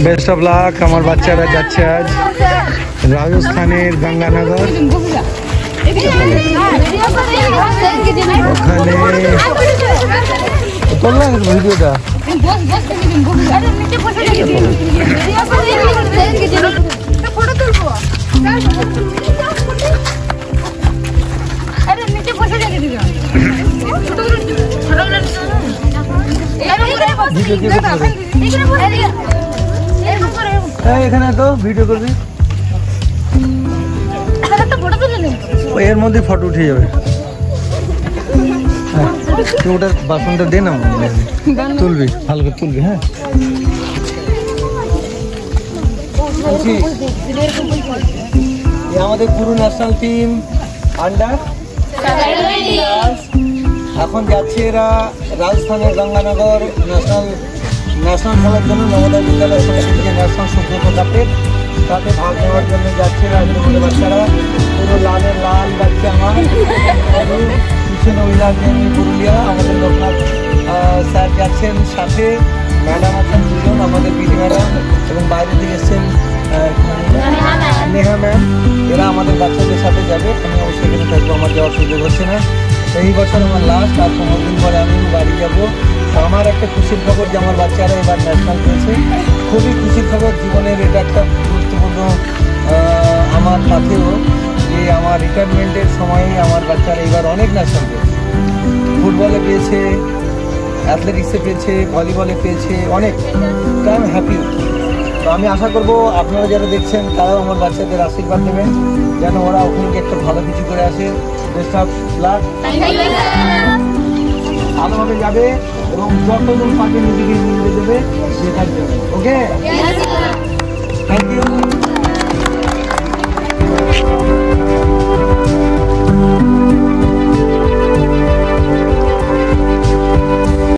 Best of luck. আমার বাচ্চারা যাচ্ছে আজ রাজস্থানের গঙ্গানগর। ওখানে তোলা ভিডিওটা এখানে তো ভিডিও করবি, এর মধ্যে ফটো উঠে যাবে। ওটার বাসনটা দে না, তুলবি ভালো করে তুলবি। হ্যাঁ আমাদের পুরো ন্যাশনাল টিম আন্ডার এখন যাচ্ছে এরা রাজস্থানের গঙ্গানগর ন্যাশনাল খেলার জন্য। নবোদয় বিদ্যালয় সমিতি যে ন্যাশনাল সুব্রত কাপের তাতে ভাগ নেওয়ার জন্য যাচ্ছে রাজনীতির বাচ্চারা। পুরো লালের লাল যাচ্ছে আমার পিছনে পুরুলিয়া। আমাদের লোকনাথ স্যার যাচ্ছেন, সাথে ম্যাডাম আছেন দুজন, আমাদের পিডি ম্যাডাম, এবং বাইরে থেকে এসছেন নেহা ম্যাম। এরা আমাদের বাচ্চাদের সাথে যাবে। আমি অবশ্যই এখানে থাকবো, আমার যাওয়ার সুযোগ হচ্ছে না। এই বছর আমার লাস্ট, আর 15 দিন পরে আমি বাড়ি যাবো। আমার একটা খুশির খবর যে আমার বাচ্চারা এবার ন্যাশনাল পেয়েছে। খুবই খুশির খবর জীবনের, এটা একটা গুরুত্বপূর্ণ আমার সাথেও, যে আমার রিটায়ারমেন্টের সময়ে আমার বাচ্চারা এবার অনেক ন্যাশনাল পেয়েছে। ফুটবলে পেয়েছে, অ্যাথলেটিক্সে পেয়েছে, ভলিবলে পেয়েছে, অনেক। তো আমি হ্যাপি। তো আমি আশা করব আপনারা যারা দেখছেন তারাও আমার বাচ্চাদের আশীর্বাদ দেবেন, যেন ওরা ওখানে একটা ভালো কিছু করে আসে। Best of luck. ভালোভাবে যাবে এবং যতজন পারবে নিজেকে নিয়ে দেবে, ওকে।